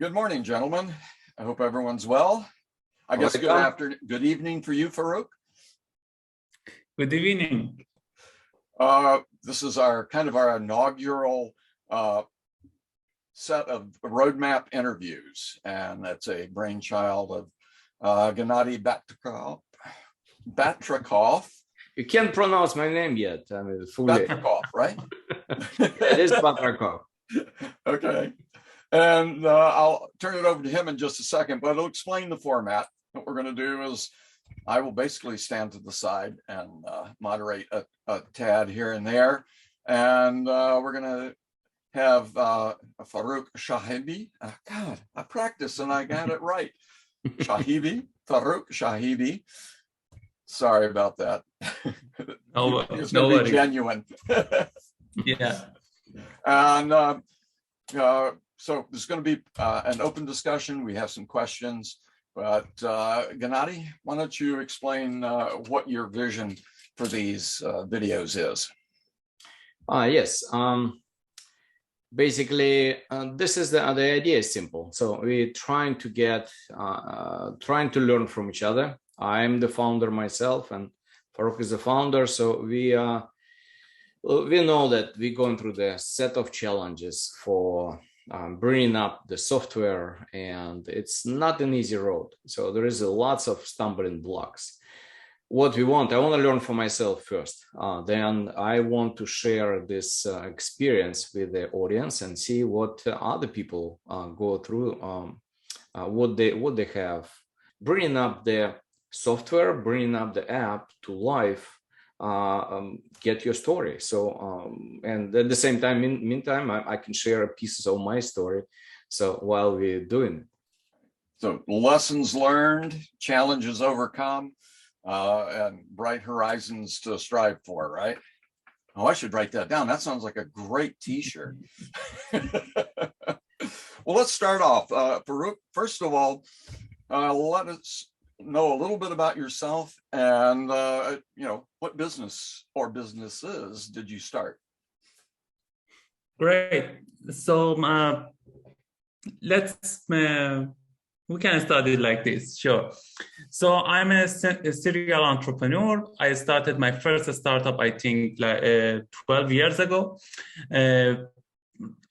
Good morning, gentlemen. I hope everyone's well. I guess good evening for you, Farokh. Good evening. This is our inaugural set of roadmap interviews, and that's a brainchild of Gennady Batrakov. You can't pronounce my name yet. I mean, fully. Batrakov, right? It is Batrakov. Okay. And I'll turn it over to him in just a second, but I'll explain the format. What we're going to do is I will basically stand to the side and moderate a tad here and there. And we're going to have Farokh Shahabi. God, I practiced and I got it right. Shahabi, Farokh Shahabi. Sorry about that. It's going to be genuine. Yeah. And so there's going to be an open discussion. We have some questions, but Gennady, why don't you explain what your vision for these videos is? Yes. Basically, this is the idea is simple. So we're trying to learn from each other. I'm the founder myself, and Farokh is the founder. So we know that we're going through the set of challenges for bringing up the software, and it's not an easy road. So there is lots of stumbling blocks. What I want to learn for myself first. Then I want to share this experience with the audience and see what other people go through, what they have. Bringing up the software, bringing up the app to life, get your story. So and at the same time, meantime, I can share pieces of my story. So while we're doing it. So lessons learned, challenges overcome, and bright horizons to strive for, right? Oh, I should write that down. That sounds like a great t-shirt. Well, let's start off. Farokh, first of all, let us know a little bit about yourself and what business or businesses did you start? Great. So we can start it like this. Sure. So I'm a serial entrepreneur. I started my first startup, I think, 12 years ago.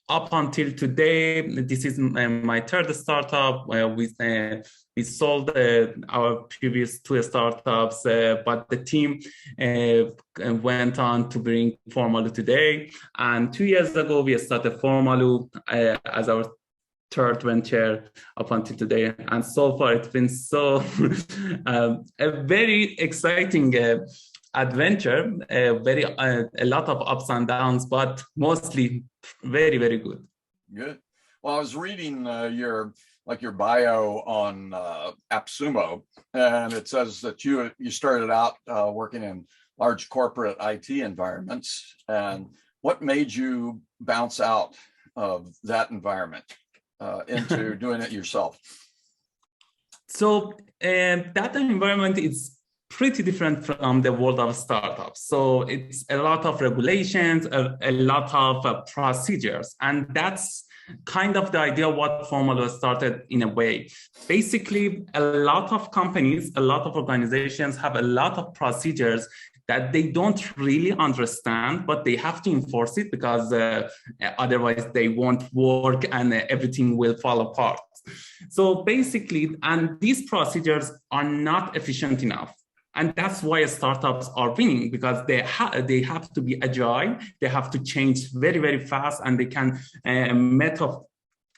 Up until today, this is my third startup. We sold our previous two startups, but the team went on to bring Formaloo today. And 2 years ago, we started Formaloo as our third venture up until today. And so far, it's been a very exciting adventure, a lot of ups and downs, but mostly very, very good. Good. Well, I was reading your bio on AppSumo, and it says that you started out working in large corporate IT environments. And what made you bounce out of that environment into doing it yourself? So that environment is pretty different from the world of startups. So it's a lot of regulations, a lot of procedures, and that's kind of the idea what Formaloo started in a way. Basically, a lot of companies, a lot of organizations have a lot of procedures that they don't really understand, but they have to enforce it because otherwise they won't work and everything will fall apart. So basically, and these procedures are not efficient enough. And that's why startups are winning, because they have to be agile, they have to change very, very fast, and they can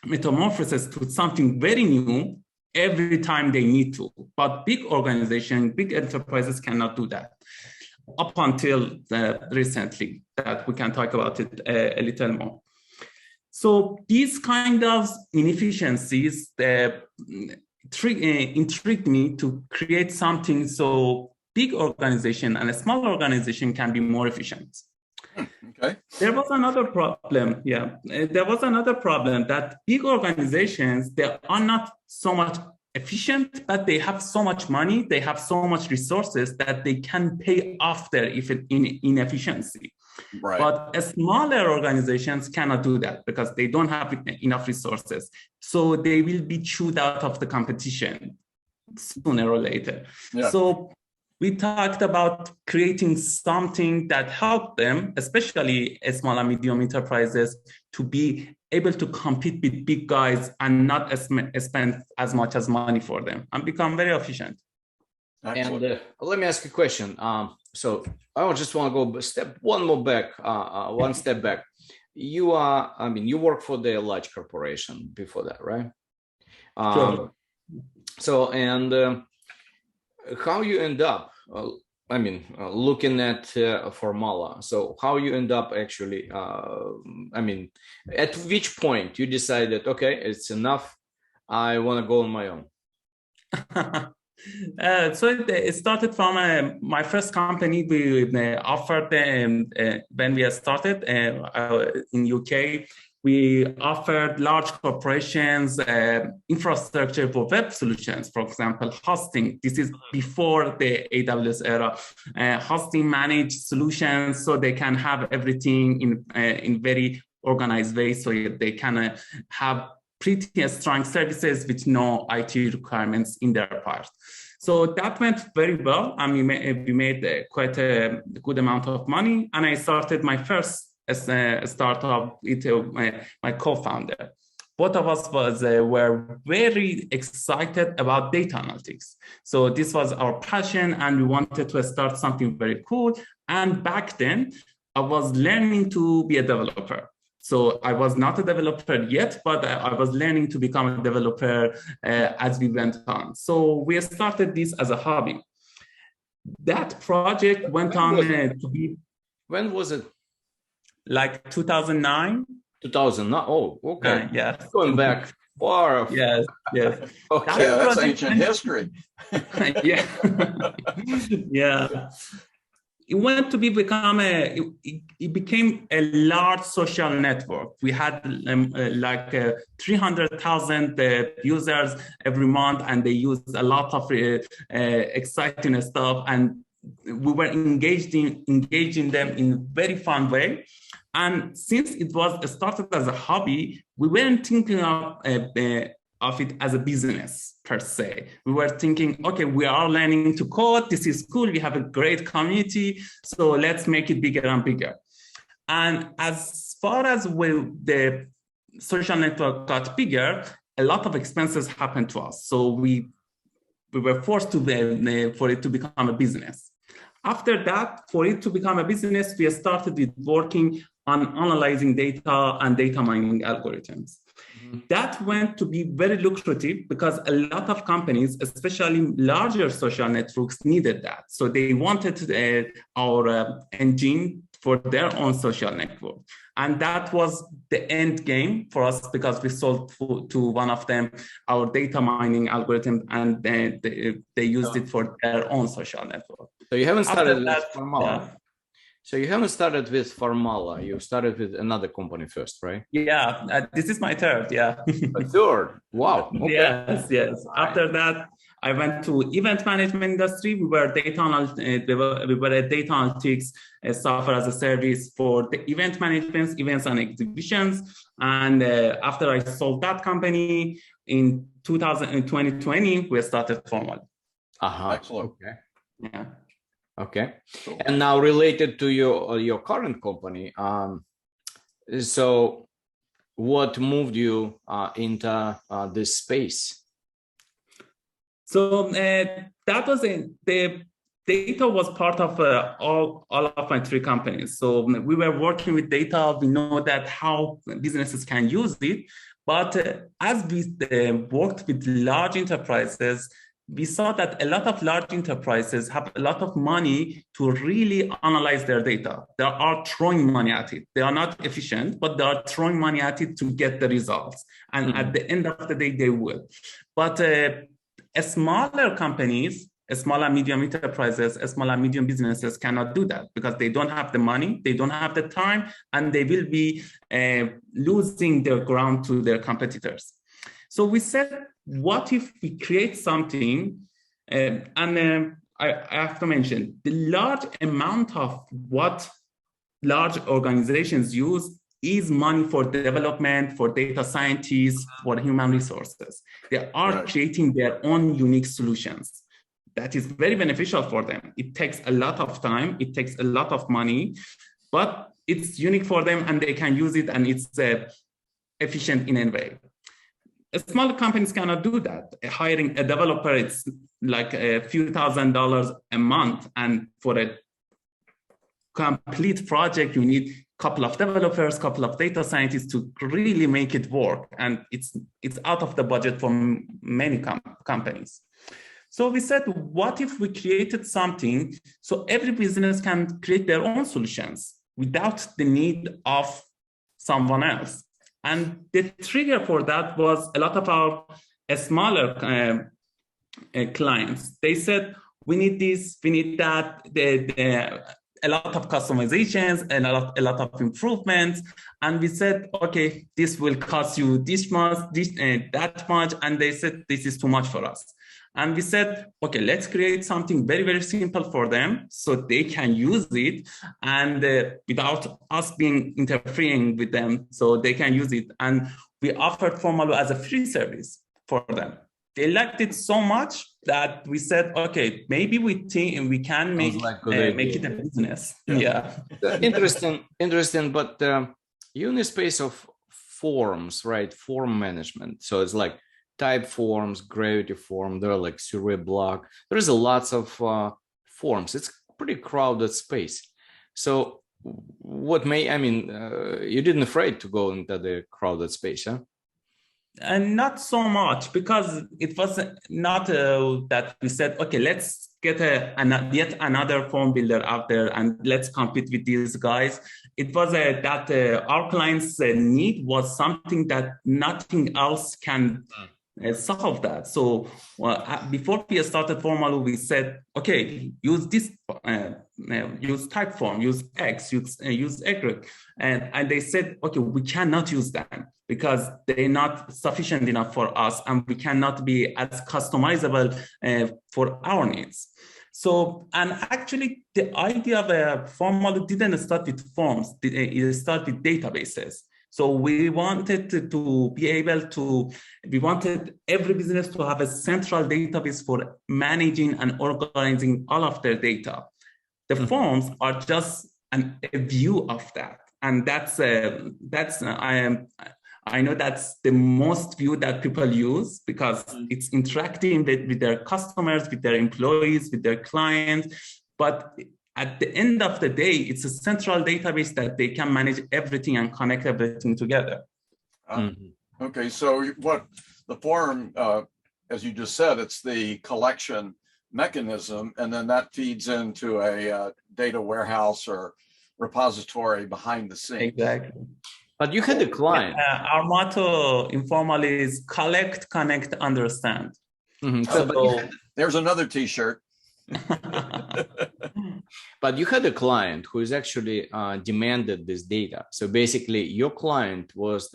metamorphose to something very new every time they need to. But big organizations, big enterprises cannot do that. Up until recently, that we can talk about it a little more. So these kind of inefficiencies intrigued me to create something so big organization and a small organization can be more efficient. Okay. There was another problem. Yeah, there was another problem that big organizations, they are not so much efficient, but they have so much money, they have so much resources that they can pay off their inefficiency. Right. But smaller organizations cannot do that because they don't have enough resources. So they will be chewed out of the competition sooner or later. Yeah. So we talked about creating something that helped them, especially small and medium enterprises, to be able to compete with big guys and not spend as much as money for them and become very efficient. Excellent. And let me ask you a question. So I just want to go one step back. You are, I mean, you work for the large corporation before that, right? Sure. So, and how you end up, looking at Formaloo. So how you end up actually, at which point you decided, okay, it's enough, I want to go on my own? So it started from my first company. We offered when we started in UK. We offered large corporations infrastructure for web solutions, for example, hosting. This is before the AWS era. Hosting managed solutions so they can have everything in very organized way, so they can have pretty strong services with no IT requirements in their part. So that went very well, and we made quite a good amount of money. And I started my first startup with my co-founder. Both of us were very excited about data analytics. So this was our passion, and we wanted to start something very cool. And back then, I was learning to be a developer. So I was not a developer yet, but I was learning to become a developer as we went on. So we started this as a hobby. That project went on to be... When was it? Like 2009. 2009. Oh, okay. Yeah. Going back far. Yes. Okay. That's ancient history. Yeah. Yeah. It went to become it became a large social network. We had 300,000 users every month, and they used a lot of exciting stuff, and we were engaging them in a very fun way. And since it was started as a hobby, we weren't thinking of it as a business per se. We were thinking, okay, we are learning to code. This is cool. We have a great community. So let's make it bigger and bigger. And as far as the social network got bigger, a lot of expenses happened to us. So we were forced to for it to become a business. After that, for it to become a business, we started with working on analyzing data and data mining algorithms. That went to be very lucrative because a lot of companies, especially larger social networks, needed that. So they wanted our engine for their own social network. And that was the end game for us because we sold to one of them our data mining algorithm, and they used it for their own social network. So you haven't started with Formaloo. Yeah. So you haven't started with Formaloo. You started with another company first, right? Yeah, this is my third. Yeah. A third. Wow. Okay. Yes. After that, I went to event management industry. We were a data analytics software as a service for the event management, events and exhibitions. And after I sold that company in 2020, we started Formaloo. Excellent. Okay. Yeah. Okay. Cool. And now related to your current company, so what moved you into this space? So that was the data was part of all of my three companies. So we were working with data. We know that how businesses can use it. But as we worked with large enterprises, we saw that a lot of large enterprises have a lot of money to really analyze their data. They are throwing money at it. They are not efficient, but they are throwing money at it to get the results. And at the end of the day, they will. But smaller companies, small and medium enterprises, small and medium businesses cannot do that because they don't have the money, they don't have the time, and they will be losing their ground to their competitors. So we said, what if we create something, I have to mention, the large amount of what large organizations use is money for development, for data scientists, for human resources. They are creating their own unique solutions. That is very beneficial for them. It takes a lot of time, it takes a lot of money, but it's unique for them and they can use it and it's efficient in any way. Small companies cannot do that. Hiring a developer, it's like a few $1,000s a month. And for a complete project, you need a couple of developers, couple of data scientists to really make it work. And it's out of the budget for many companies. So we said, what if we created something so every business can create their own solutions without the need of someone else? And the trigger for that was a lot of our smaller clients. They said, we need this, we need that, a lot of customizations and a lot of improvements. And we said, okay, this will cost you this much, that much. And they said, this is too much for us. And we said, okay, let's create something very, very simple for them so they can use it and without us being interfering with them, so they can use it. And we offered Formaloo as a free service for them. They liked it so much that we said, okay, maybe we think we can make it a business. Yeah. Interesting, but you're in the space of forms, right? Form management. So it's like type forms, gravity form, there are like survey block. There's lots of forms. It's pretty crowded space. So you didn't afraid to go into the crowded space, huh? And not so much, because it was not that we said, okay, let's get yet another form builder out there and let's compete with these guys. It was that our clients' need was something that nothing else can solve that. So before we started Formaloo, we said, okay, use this, use type form, use X, use Y. And they said, okay, we cannot use them because they're not sufficient enough for us and we cannot be as customizable for our needs. So, and actually the idea of Formaloo didn't start with forms, it started with databases. So we wanted to be able to, we wanted every business to have a central database for managing and organizing all of their data. The forms are just a view of that. And I know that's the most view that people use because it's interacting with their customers, with their employees, with their clients. But at the end of the day, it's a central database that they can manage everything and connect everything together. Okay, so what the form, as you just said, it's the collection mechanism, and then that feeds into a data warehouse or repository behind the scenes. Exactly. But you had a client. Our motto in Formaloo is collect, connect, understand. So there's another T-shirt. But you had a client who is actually demanded this data. So basically your client was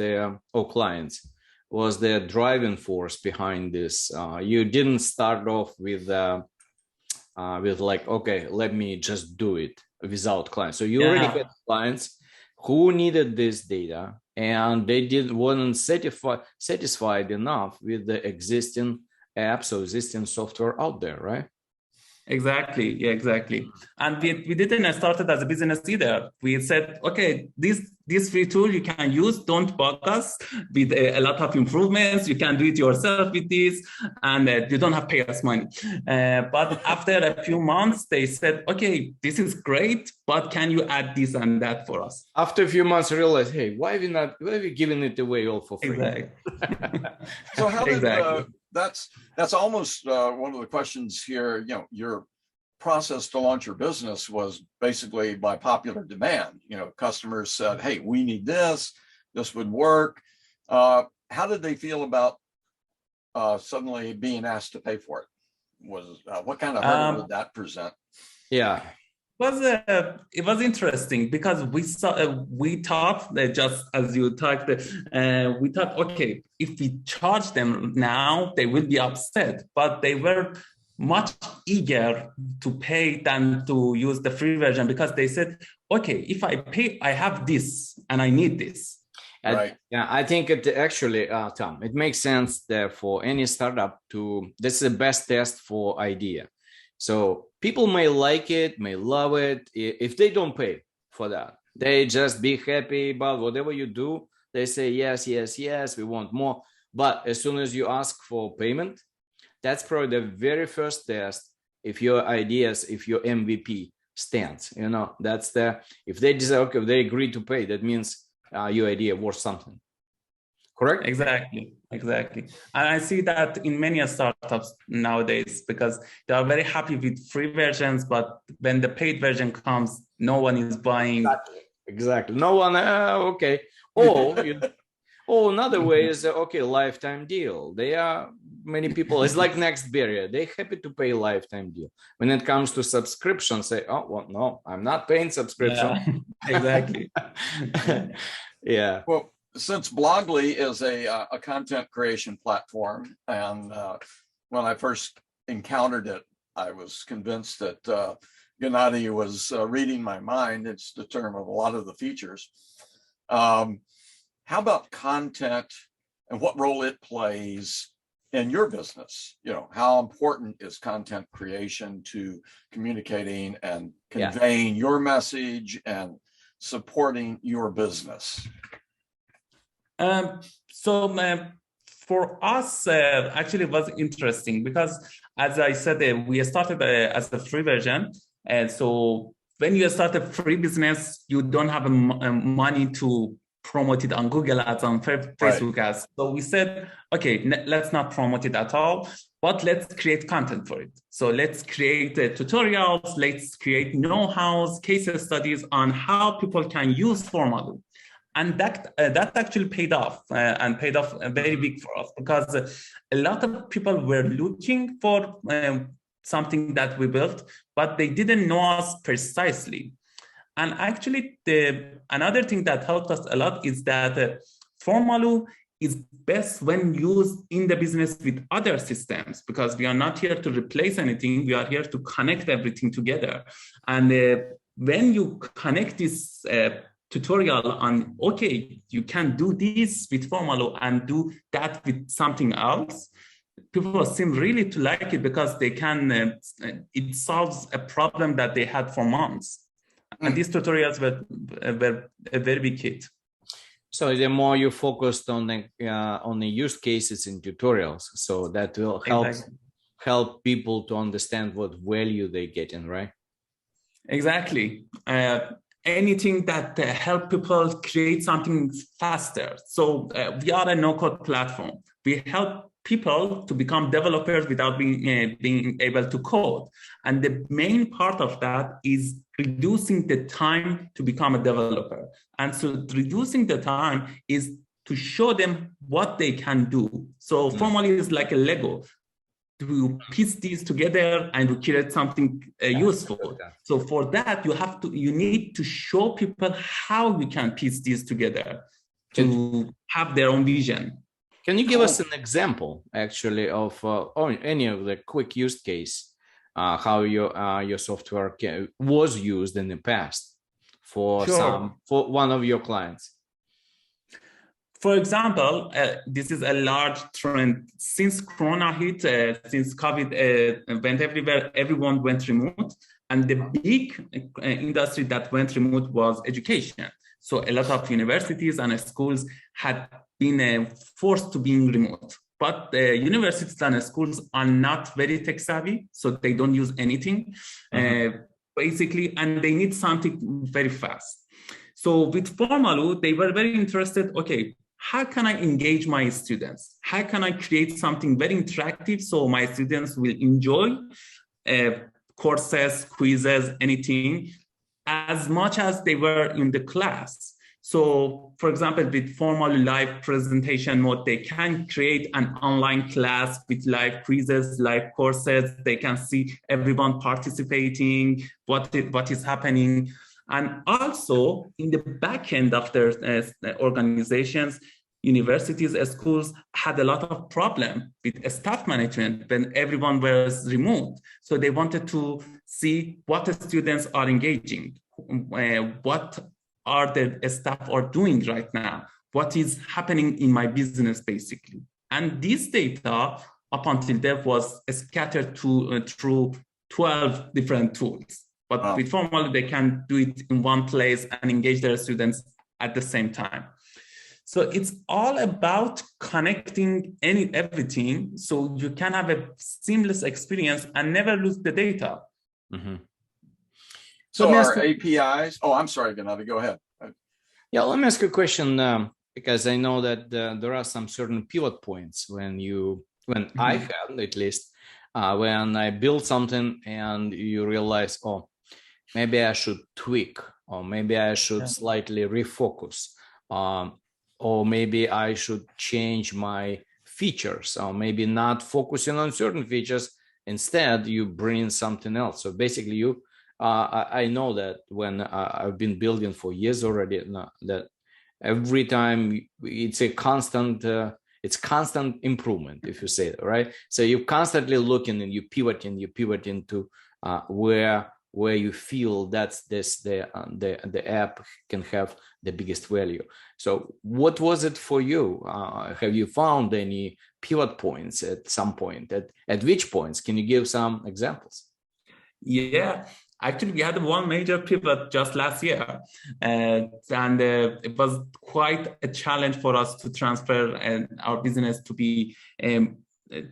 clients was the driving force behind this. You didn't start off with like, okay, let me just do it without clients. So you already had clients who needed this data and they weren't satisfied enough with the existing apps or existing software out there, right? Exactly. Yeah, exactly. And we didn't start it as a business either. We said, okay, this free tool you can use, don't bug us with a lot of improvements. You can do it yourself with this and you don't have to pay us money. But after a few months, they said, okay, this is great, but can you add this and that for us? After a few months, I realized, hey, why are we giving it away all for free? Exactly. So how did that's almost one of the questions here. You know, your process to launch your business was basically by popular demand. You know, customers said, hey, we need this would work. How did they feel about suddenly being asked to pay for it? What kind of hurdle did that present? Yeah. It was interesting because we thought that, just as you talked, we thought, okay, if we charge them now, they will be upset. But they were much eager to pay than to use the free version, because they said, okay, if I pay, I have this and I need this. Right. Yeah, I think it actually, Tom, it makes sense that for any startup this is the best test for idea. So people may like it, may love it. If they don't pay for that, they just be happy about whatever you do. They say, yes, yes, yes, we want more. But as soon as you ask for payment, that's probably the very first test. If your ideas, if your MVP stands, that's if they decide, okay, if they agree to pay, that means your idea worth something. Correct? Exactly. And I see that in many startups nowadays, because they are very happy with free versions, but when the paid version comes, no one is buying. Exactly. No one, okay. Or another way is, okay, lifetime deal. Many people, it's like next barrier. They're happy to pay lifetime deal. When it comes to subscription, say, oh, well, no, I'm not paying subscription. Yeah, exactly. Yeah. Well, since Blogly is a content creation platform, and when I first encountered it, I was convinced that Gennady was reading my mind. It's the term of a lot of the features. How about content and what role it plays in your business? How important is content creation to communicating and conveying your message and supporting your business? For us, actually, it was interesting because, as I said, we started as a free version. And so when you start a free business, you don't have money to promote it on Google Ads, on Facebook Ads. So we said, okay, let's not promote it at all, but let's create content for it. So let's create tutorials, let's create know-hows, case studies on how people can use Formaloo. And that actually paid off and paid off very big for us, because a lot of people were looking for something that we built, but they didn't know us precisely. And actually, another thing that helped us a lot is that Formaloo is best when used in the business with other systems, because we are not here to replace anything. We are here to connect everything together. And when you connect this tutorial on, okay, you can do this with Formaloo and do that with something else, people seem really to like it, because they can, it solves a problem that they had for months. And these tutorials were a very big hit. So the more you focused on the use cases in tutorials, so that will help people to understand what value they're getting, right? Exactly. Anything that help people create something faster. So we are a no-code platform. We help people to become developers without being able to code. And the main part of that is reducing the time to become a developer. And so reducing the time is to show them what they can do. So Formaloo is like a Lego. To piece these together and to create something useful. So for that, you need to show people how you can piece these together to have their own vision. Can you give us an example, actually, of any of the quick use case, how your software was used in the past for one of your clients? For example, this is a large trend. Since Corona hit, since COVID went everywhere, everyone went remote. And the big industry that went remote was education. So a lot of universities and schools had been forced to be remote. But universities and schools are not very tech savvy, so they don't use anything, basically, and they need something very fast. So with Formaloo, they were very interested, okay, how can I engage my students? How can I create something very interactive so my students will enjoy courses, quizzes, anything, as much as they were in the class? So, for example, with Formaloo live presentation mode, they can create an online class with live quizzes, live courses. They can see everyone participating, what is happening. And also in the back end of their organizations, universities, schools had a lot of problem with staff management when everyone was remote. So they wanted to see what the students are engaging, what are the staff are doing right now, what is happening in my business, basically. And this data, up until then, was scattered through 12 different tools. But with Formaloo, they can do it in one place and engage their students at the same time. So it's all about connecting everything so you can have a seamless experience and never lose the data. Mm-hmm. So our APIs, oh, I'm sorry, Gennady, go ahead. Yeah, let me ask you a question, because I know that there are some certain pivot points when I had, at least, when I build something and you realize, oh, maybe I should tweak, or maybe I should slightly refocus, or maybe I should change my features, or maybe not focusing on certain features. Instead, you bring something else. So basically, I know that when I've been building for years already, that every time it's a constant improvement, if you say that, right? So you're constantly looking and you pivoting to where you feel that's the app can have the biggest value. So what was it for you? Have you found any pivot points at some point? At which points? Can you give some examples? Yeah, actually, we had one major pivot just last year, and it was quite a challenge for us to transfer our business to be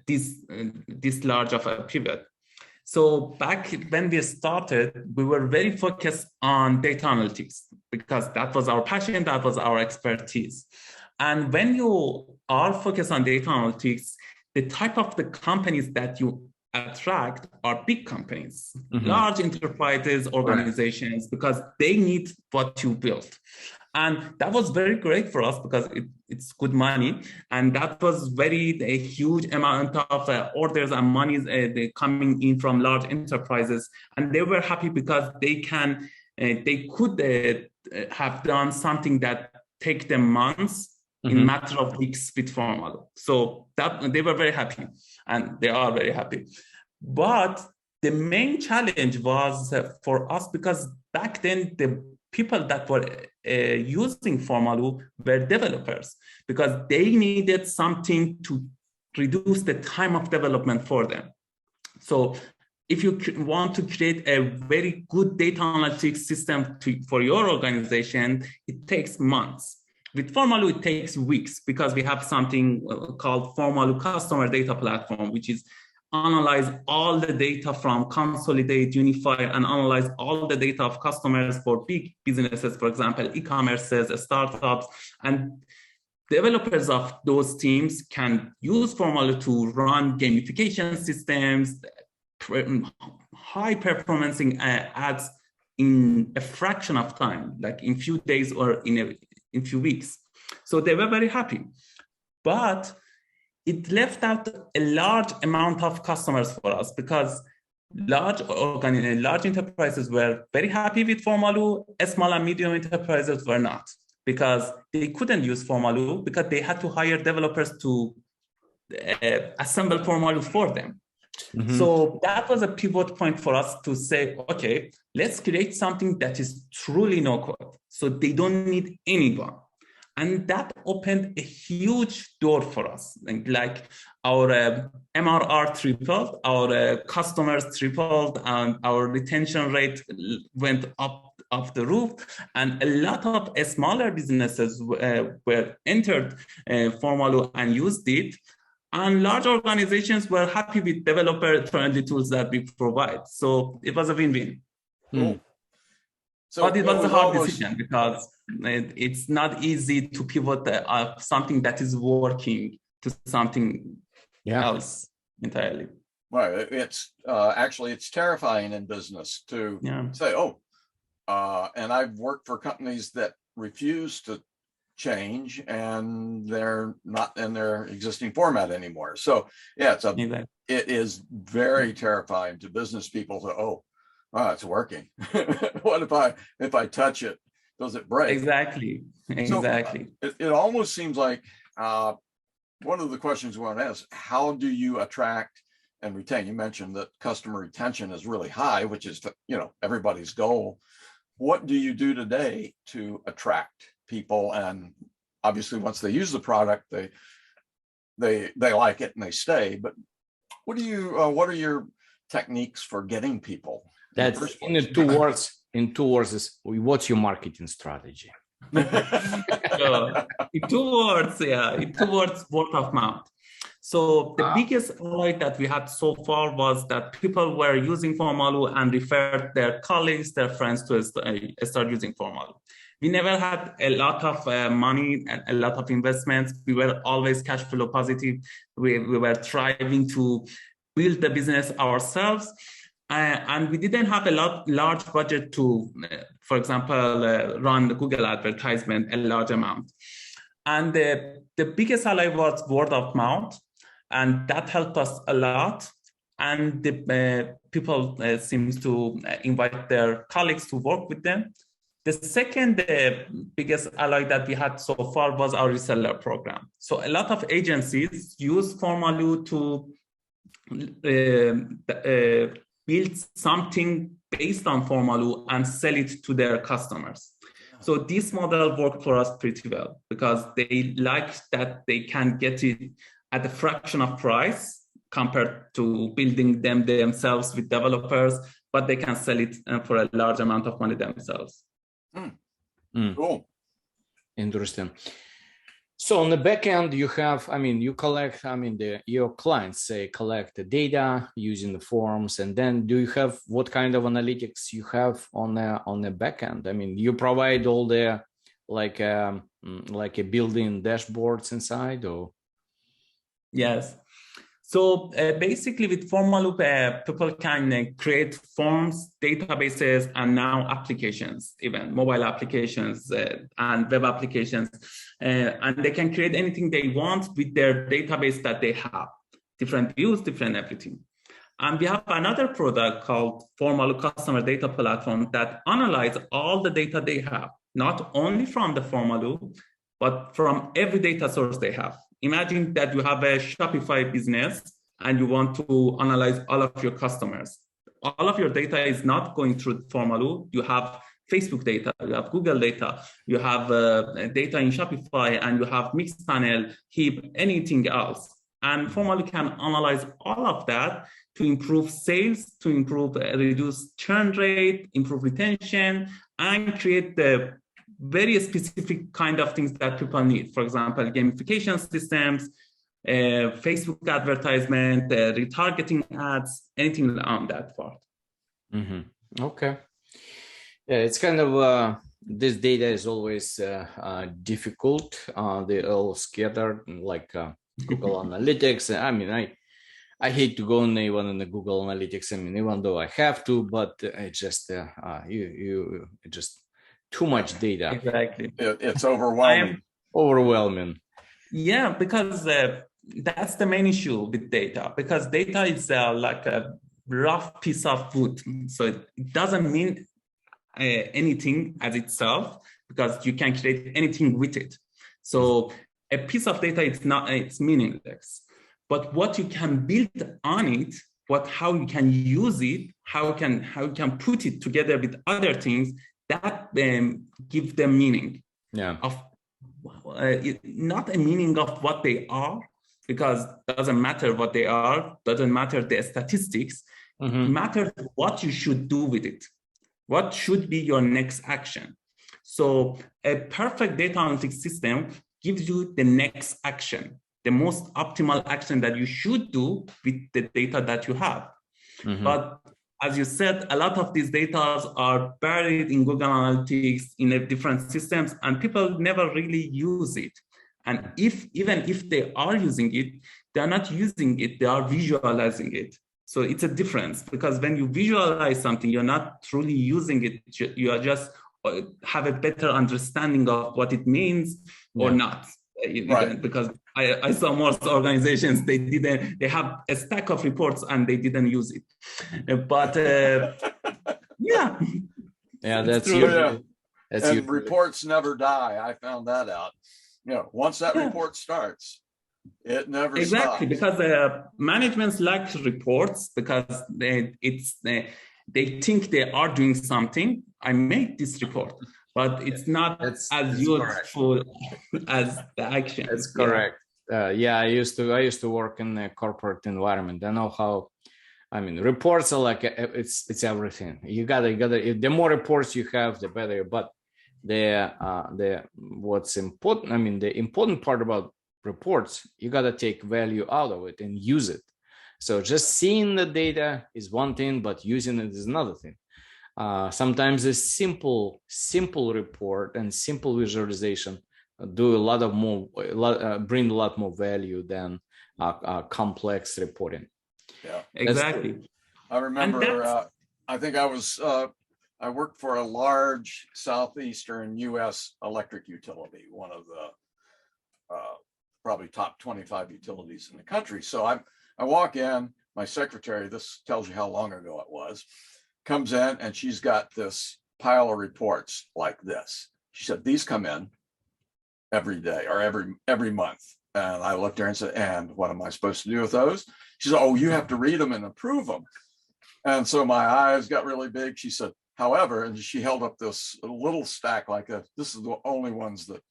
this large of a pivot. So back when we started, we were very focused on data analytics because that was our passion, that was our expertise. And when you are focused on data analytics, the type of the companies that you attract are big companies, large enterprises, organizations, because they need what you built. And that was very great for us because it's good money. And that was a huge amount of orders and money coming in from large enterprises. And they were happy because they could have done something that take them months in matter of weeks with Formaloo. So that they were very happy, and they are very happy. But the main challenge was for us, because back then the people that were using Formaloo were developers, because they needed something to reduce the time of development for them. So if you want to create a very good data analytics system for your organization, it takes months. With Formaloo, it takes weeks, because we have something called Formaloo Customer Data Platform, which is analyze all the data from consolidate, unify, and analyze all the data of customers for big businesses, for example, e-commerces, startups, and developers of those teams can use Formaloo to run gamification systems, high performance ads in a fraction of time, like in few days or in few weeks. So they were very happy. But it left out a large amount of customers for us, because large enterprises were very happy with Formaloo. Small and medium enterprises were not, because they couldn't use Formaloo because they had to hire developers to assemble Formaloo for them. So that was a pivot point for us to say, okay, let's create something that is truly no code, so they don't need anyone. And that opened a huge door for us. Like our MRR tripled, our customers tripled, and our retention rate went up the roof. And a lot of smaller businesses were entered Formaloo and used it. And large organizations were happy with developer-friendly tools that we provide. So it was a win-win. Cool. So but it was a hard decision, because it's not easy to pivot something that is working to something else entirely. Right. It's actually, it's terrifying in business to say, and I've worked for companies that refuse to change, and they're not in their existing format anymore. So yeah, it is very terrifying to business people to, it's working. What if I touch it does it break? Exactly. Exactly. It almost seems like one of the questions we want to ask, how do you attract and retain? You mentioned that customer retention is really high, which is, everybody's goal. What do you do today to attract people? And obviously, once they use the product, they like it and they stay. But what are your techniques for getting people? That's in two words. In 2 words, is what's your marketing strategy? In 2 words, in 2 words, word of mouth. So the biggest ally that we had so far was that people were using Formaloo and referred their colleagues, their friends to start using Formaloo. We never had a lot of money and a lot of investments. We were always cash flow positive. We were striving to build the business ourselves. And we didn't have a large budget to, for example, run the Google advertisement, a large amount. And the biggest ally was word of mouth, and that helped us a lot. And the people seem to invite their colleagues to work with them. The second biggest ally that we had so far was our reseller program. So a lot of agencies use Formaloo to build something based on Formaloo and sell it to their customers. So this model worked for us pretty well because they like that they can get it at a fraction of price compared to building them themselves with developers, but they can sell it for a large amount of money themselves. Cool. Interesting. So on the back end, you have, you collect, your clients say collect the data using the forms, and then do you have, what kind of analytics you have on the back end? You provide all the like a building dashboards inside, or? Yes. So basically with Formaloo, people can create forms, databases, and now applications, even mobile applications and web applications. And they can create anything they want with their database that they have, different views, different everything. And we have another product called Formaloo Customer Data Platform that analyzes all the data they have, not only from the Formaloo, but from every data source they have. Imagine that you have a Shopify business and you want to analyze all of your customers. All of your data is not going through Formaloo. You have Facebook data, you have Google data, you have data in Shopify, and you have Mixpanel, Heap, anything else. And Formaloo can analyze all of that to improve sales, to improve, reduce churn rate, improve retention, and create the very specific kind of things that people need. For example, gamification systems, Facebook advertisement, retargeting ads, anything on that part. Okay. Yeah, it's kind of, this data is always difficult. They're all scattered like Google Analytics. I hate to go even in the Google Analytics. Even though I have to, but it's just, it just too much data. Exactly. It's overwhelming. Overwhelming. Yeah, because that's the main issue with data, because data is like a rough piece of wood. So it doesn't mean anything as itself, because you can create anything with it. So a piece of data, it's meaningless. But what you can build on it, how you can use it, how you can put it together with other things, that give them meaning. Yeah. Of not a meaning of what they are, because it doesn't matter what they are, doesn't matter the statistics. It matters what you should do with it. What should be your next action? So a perfect data analytics system gives you the next action, the most optimal action that you should do with the data that you have. But as you said, a lot of these data are buried in Google Analytics in different systems, and people never really use it. And even if they are using it, they are not using it, they are visualizing it. So it's a difference, because when you visualize something, you're not truly using it. You are just have a better understanding of what it means or not. Right. Because I saw most organizations, they have a stack of reports and they didn't use it. But yeah, that's usually, That's And reports never die. I found that out. Once that report starts, it never Exactly, stops. because managements like reports because they think they are doing something. I made this report, but it's not as useful as the action. That's correct. Yeah, I used to work in a corporate environment. I know how. I mean, reports are like it's everything. You gotta. The more reports you have, the better. But what's important. I mean, the important part about reports, you gotta take value out of it and use it. So just seeing the data is one thing, but using it is another thing. Sometimes a simple report and simple visualization do bring a lot more value than complex reporting. Yeah, exactly. I remember. I think I worked for a large southeastern U.S. electric utility, one of the probably top 25 utilities in the country. So I walk in, my secretary, this tells you how long ago it was, comes in and she's got this pile of reports like this. She said, these come in every day or every month. And I looked at her and said, and what am I supposed to do with those? She said, oh, you have to read them and approve them. And so my eyes got really big. She said, however, and she held up this little stack this is the only ones that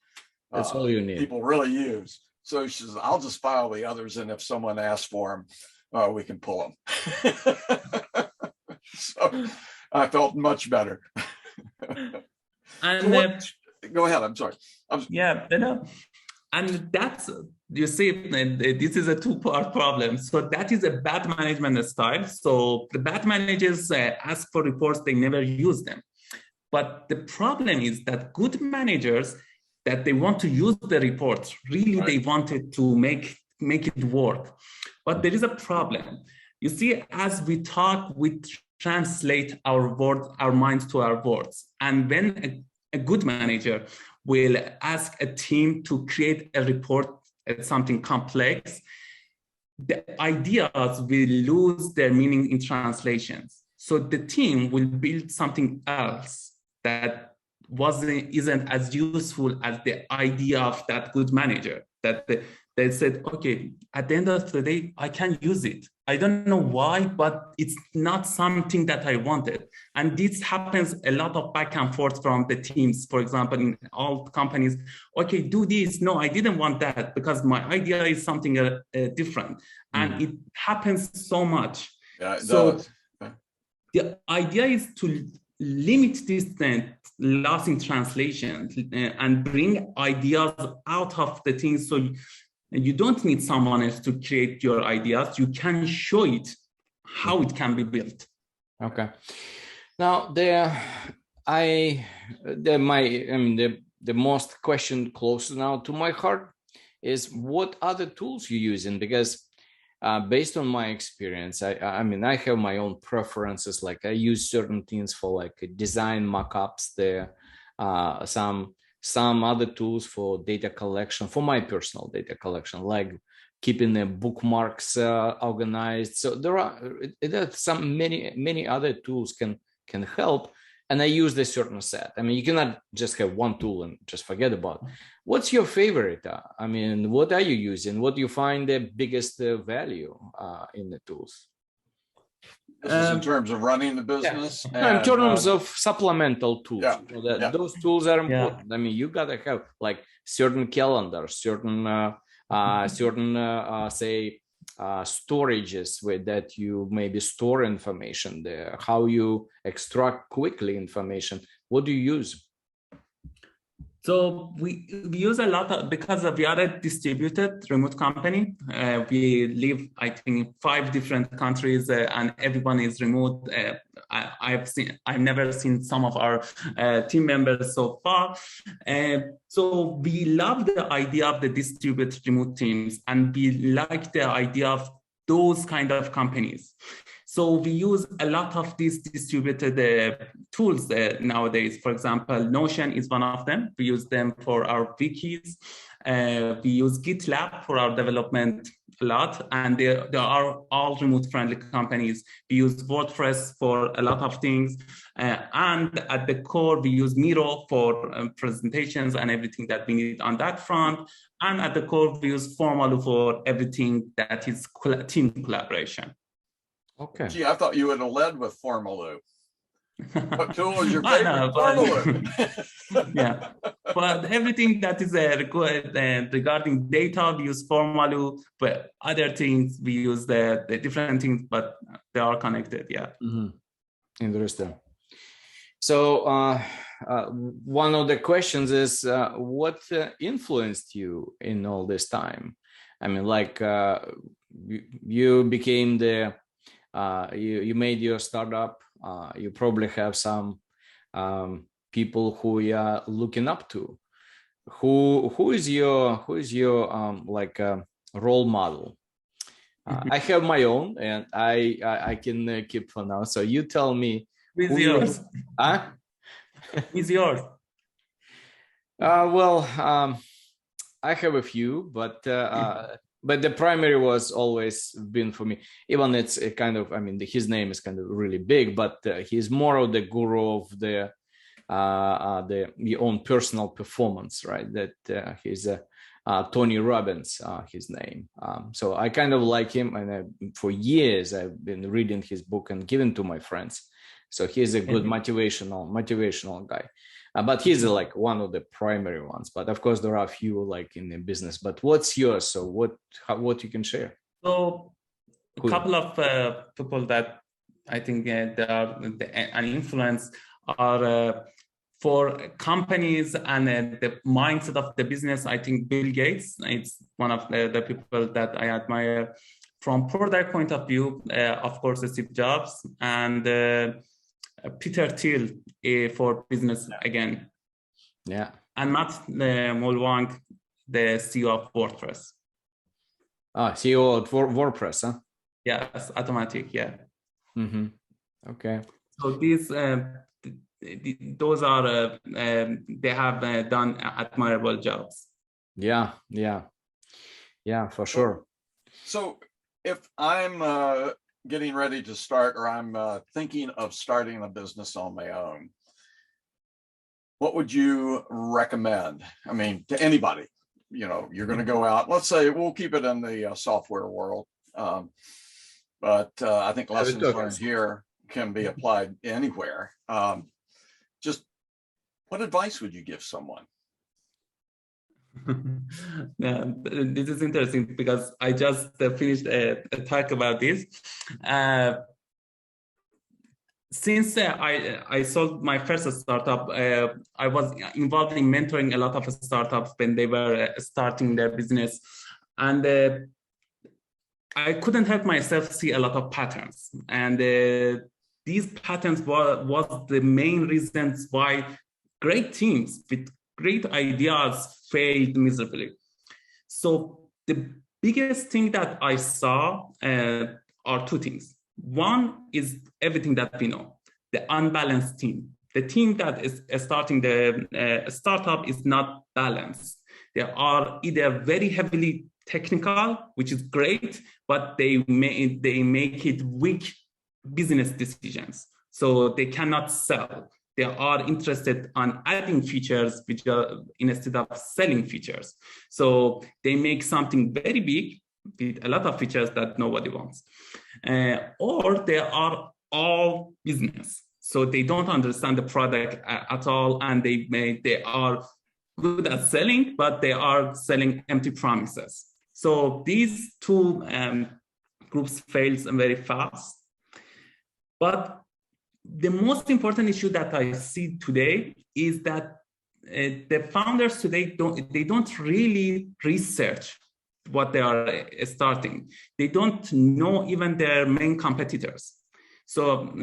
that's all you need. People really use. So she says, I'll just file the others. And if someone asks for them, we can pull them. So I felt much better. And go ahead. I'm sorry. And that's, you see, this is a two-part problem. So that is a bad management style. So the bad managers ask for reports, they never use them. But the problem is that good managers, that they want to use the reports, really they wanted to make it work. But there is a problem. You see, as we talk, we translate our minds to our words. And when a good manager will ask a team to create a report at something complex, the ideas will lose their meaning in translations. So the team will build something else that isn't as useful as the idea of that good manager, that they said, okay, at the end of the day, I can use it. I don't know why, but it's not something that I wanted. And this happens a lot of back and forth from the teams, for example, in all companies. Okay, do this. No, I didn't want that because my idea is something different. And it happens so much. Yeah, it so does. The idea is to limit this loss in translation and bring ideas out of the things. So you don't need someone else to create your ideas. You can show it how it can be built. Okay. Now the most question close now to my heart is what other tools you using, because based on my experience, I mean, I have my own preferences. Like I use certain things for like design mockups. There, some other tools for data collection, for my personal data collection, like keeping the bookmarks organized. So there are many other tools can help. And I use a certain set. I mean, you cannot just have one tool and just forget about it. What's your favorite? I mean, what are you using? What do you find the biggest value in the tools? This is in terms of running the business. Yeah. And, in terms of supplemental tools. Yeah. Those tools are important. I mean, you gotta have like certain calendars, certain say storages that you maybe store information there, how you extract quickly information. What do you use? So we use a lot of, because we are a distributed remote company. We live, I think, in 5 different countries, and everyone is remote. I've never seen some of our team members so far. So we love the idea of the distributed remote teams, and we like the idea of those kind of companies. So we use a lot of these distributed tools nowadays. For example, Notion is one of them. We use them for our wikis. We use GitLab for our development a lot, and they are all remote-friendly companies. We use WordPress for a lot of things, and at the core, we use Miro for presentations and everything that we need on that front. And at the core, we use Formaloo for everything that is team collaboration. Okay. Gee, I thought you would have led with Formaloo. What tool is your I favorite? know, but- Formaloo. Yeah, but everything that is regarding data, we use Formaloo, but other things, we use the different things, but they are connected, yeah. Mm-hmm. Interesting. So one of the questions is, what influenced you in all this time? I mean, like you became the, you made your startup. You probably have some people who you are looking up to. Who is your like role model? I have my own, and I can keep for now. So you tell me. Who's yours? Huh? Who's yours? Well, I have a few, but the primary was always been for me. Even it's a kind of, I mean, his name is kind of really big, but he's more of the guru of the your own personal performance, right? That he's Tony Robbins, his name. So I kind of like him, and for years I've been reading his book and giving to my friends. So he's a good motivational guy. But he's like one of the primary ones. But of course, there are a few like in the business. But what's yours? So what you can share? So a couple of people that I think they are an influence are for companies and the mindset of the business. I think Bill Gates, it's one of the people that I admire. From product point of view, of course, Steve Jobs and Peter Thiel for business again. Yeah. And Matt Mulvaney, the CEO of WordPress. CEO of WordPress, huh? Yes, automatic, yeah. Mm-hmm. Okay. So these, those are, they have done admirable jobs. Yeah, for sure. So if I'm getting ready to start, or I'm thinking of starting a business on my own, what would you recommend? I mean, to anybody, you know, you're going to go out, let's say we'll keep it in the software world. But I think lessons learned here can be applied anywhere. Just what advice would you give someone? Yeah, this is interesting because I just finished a talk about this. Since I sold my first startup, I was involved in mentoring a lot of startups when they were starting their business, and I couldn't help myself see a lot of patterns, and these patterns was the main reasons why great teams with great ideas failed miserably. So the biggest thing that I saw are two things. One is everything that we know, the unbalanced team. The team that is starting the startup is not balanced. They are either very heavily technical, which is great, but they make it weak business decisions. So they cannot sell. They are interested on adding features which are instead of selling features. So they make something very big with a lot of features that nobody wants. Or they are all business. So they don't understand the product at all, and they are good at selling, but they are selling empty promises. So these two groups fails very fast. But the most important issue that I see today is that the founders today don't really research what they are starting. They don't know even their main competitors. So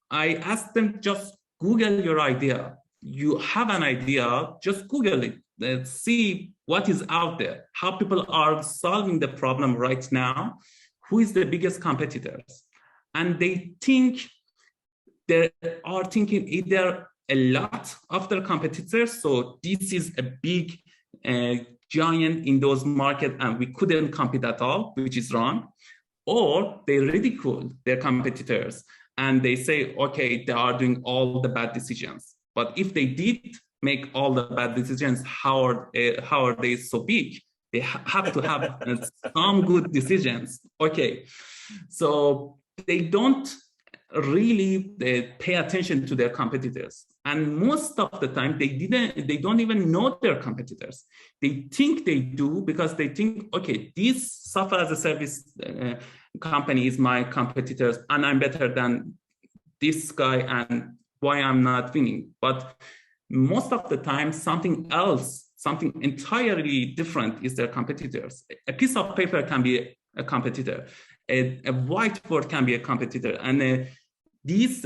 I asked them, just Google your idea. You have an idea, just Google it. See what is out there, how people are solving the problem right now, who is the biggest competitors. And they are thinking either a lot of their competitors, so this is a big giant in those markets and we couldn't compete at all, which is wrong. Or they ridicule their competitors and they say, okay, they are doing all the bad decisions. But if they did make all the bad decisions, how are they so big? They have to have some good decisions. Okay, so they don't really pay attention to their competitors. And most of the time, they don't even know their competitors. They think they do because they think, okay, this software as a service company is my competitors and I'm better than this guy and why I'm not winning. But most of the time, something else, something entirely different is their competitors. A piece of paper can be a competitor. A whiteboard can be a competitor. And these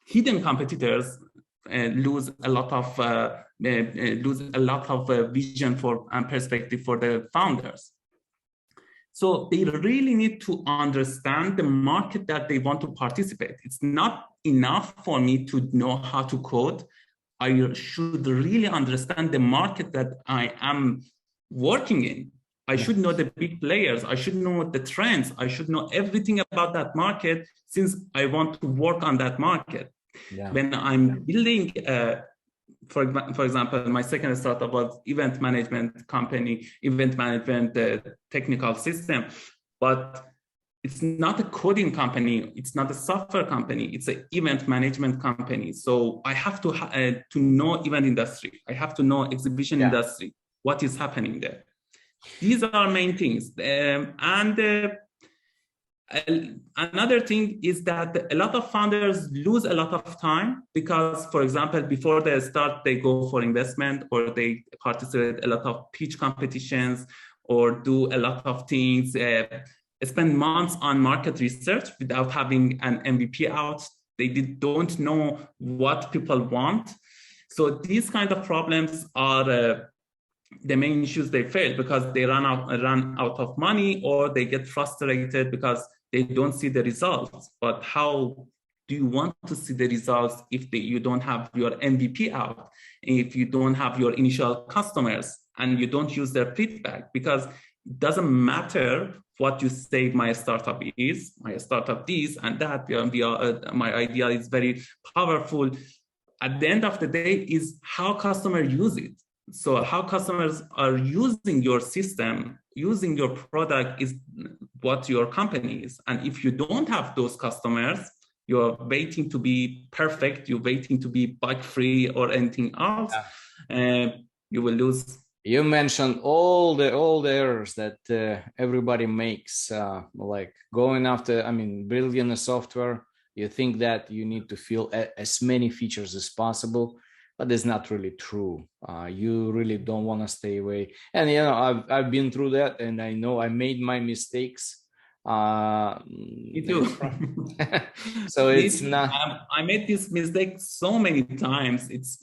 hidden competitors lose a lot of vision for and perspective for the founders. So they really need to understand the market that they want to participate. It's not enough for me to know how to code. I should really understand the market that I am working in. I should know the big players. I should know the trends. I should know everything about that market since I want to work on that market. Yeah. When I'm building, for example, my second startup was event management company, event management technical system, but it's not a coding company. It's not a software company. It's an event management company. So I have to know event industry. I have to know exhibition industry, what is happening there. These are main things. Another thing is that a lot of founders lose a lot of time because, for example, before they start, they go for investment or they participate a lot of pitch competitions or do a lot of things, spend months on market research without having an MVP out. They don't know what people want. So these kind of problems are the main issues they face because they run out of money or they get frustrated because they don't see the results. But how do you want to see the results if you don't have your MVP out, if you don't have your initial customers and you don't use their feedback? Because it doesn't matter what you say my startup is, my startup this and that, my idea is very powerful. At the end of the day is how customers use it. So how customers are using your system, using your product is what your company is. And if you don't have those customers, you're waiting to be perfect, you're waiting to be bug-free or anything else, you will lose. You mentioned all the errors that everybody makes, like going after, building a software. You think that you need to fill as many features as possible. But it's not really true. You really don't want to stay away. And I've been through that, and I know I made my mistakes. Me too. So it's not. I made this mistake so many times. It's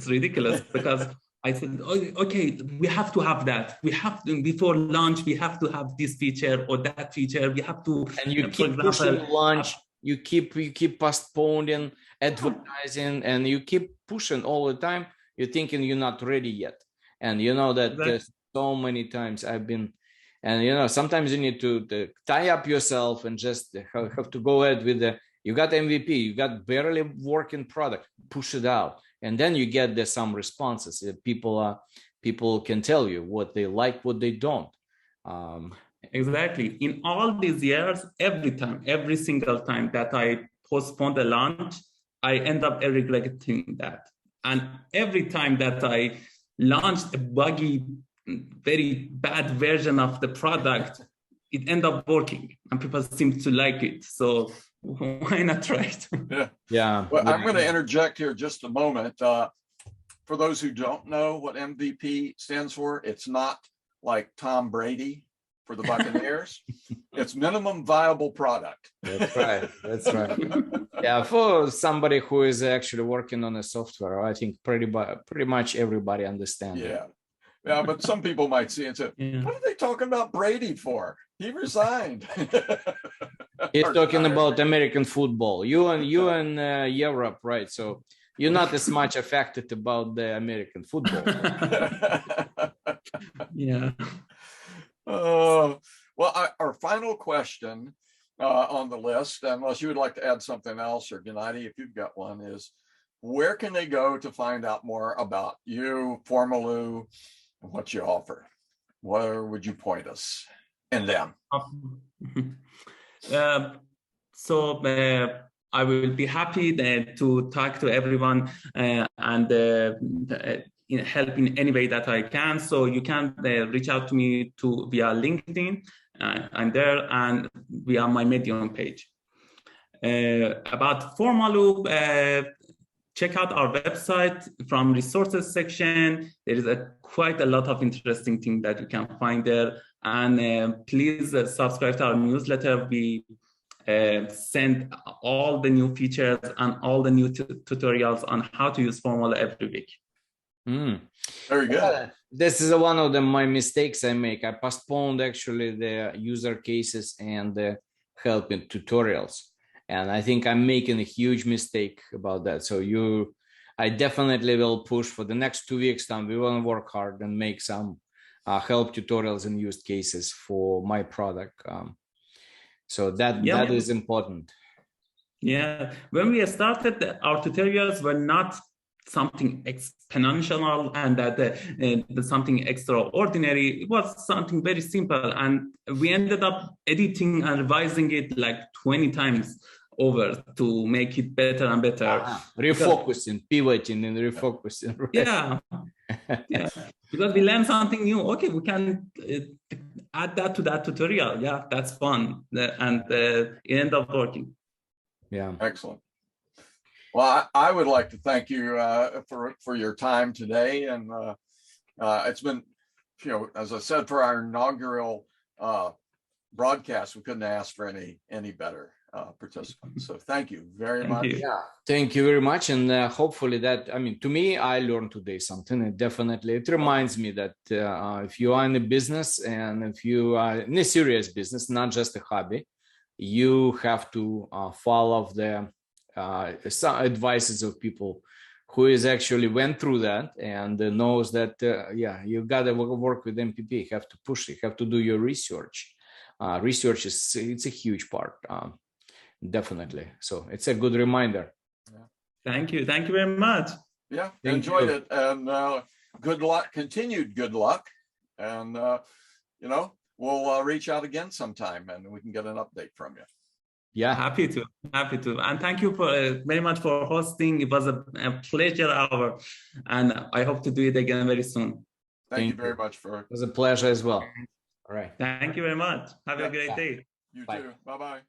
ridiculous because I said, okay, we have to have that. We have to, before launch, we have to have this feature or that feature. We have to. And you keep pushing launch. You keep postponing advertising, and you keep pushing all the time. You're thinking you're not ready yet, and you know that so many times I've been, and sometimes you need to tie up yourself and just have to go ahead with you got MVP, you got barely working product, push it out, and then you get some responses. People can tell you what they like, what they don't. Exactly. In all these years, every single time that I postponed the launch, I end up regretting that. And every time that I launched a buggy, very bad version of the product, it ended up working and people seem to like it. So why not try it? Yeah. Well, I'm going to interject here just a moment. For those who don't know what MVP stands for, it's not like Tom Brady for the Buccaneers. It's minimum viable product. That's right. That's right. Yeah, for somebody who is actually working on a software, I think pretty much everybody understands. Yeah. Yeah, but some people might see it and say, what are they talking about Brady for? He resigned. He's talking about American football. You and Europe, right? So you're not as much affected about the American football. Yeah. Well, our final question on the list, unless you would like to add something else, or Gennady, if you've got one, is where can they go to find out more about you, Formaloo, and what you offer? Where would you point us and them? So I will be happy to talk to everyone and help in any way that I can. So you can reach out to me via LinkedIn. I'm there, and via my Medium page. About Formaloo, check out our website from resources section. There is quite a lot of interesting things that you can find there. And please subscribe to our newsletter. We send all the new features and all the new tutorials on how to use Formaloo every week. Very good. This is one of my mistakes I make. I postponed actually the user cases and the help in tutorials. And I think I'm making a huge mistake about that. So I definitely will push for the next 2 weeks time. We will work hard and make some help tutorials and use cases for my product. So that is important. Yeah, when we started, our tutorials were not something exponential and something extraordinary. It was something very simple, and we ended up editing and revising it like 20 times over to make it better and better. Refocusing, pivoting and refocusing. Right? Yeah. Yeah, because we learned something new. Okay, we can add that to that tutorial. Yeah, that's fun. And it ended up working. Yeah. Excellent. Well, I would like to thank you for your time today. And it's been, as I said, for our inaugural broadcast, we couldn't ask for any better participants. So thank you very much. Yeah, thank you very much. And hopefully that, to me, I learned today something. It reminds me that if you are in a business and if you are in a serious business, not just a hobby, you have to follow the some advices of people who is actually went through that and knows that, you got to work with MPP. You have to push it. You have to do your research. Research it's a huge part. Definitely. So it's a good reminder. Yeah. Thank you. Thank you very much. Yeah, enjoyed it. And good luck, continued good luck. And, we'll reach out again sometime and we can get an update from you. Yeah. Happy to. And thank you very much for hosting. It was a pleasure hour. And I hope to do it again very soon. Thank you very much, Farokh. It was a pleasure as well. All right. Thank you very much. Have a great day. You too. Bye-bye.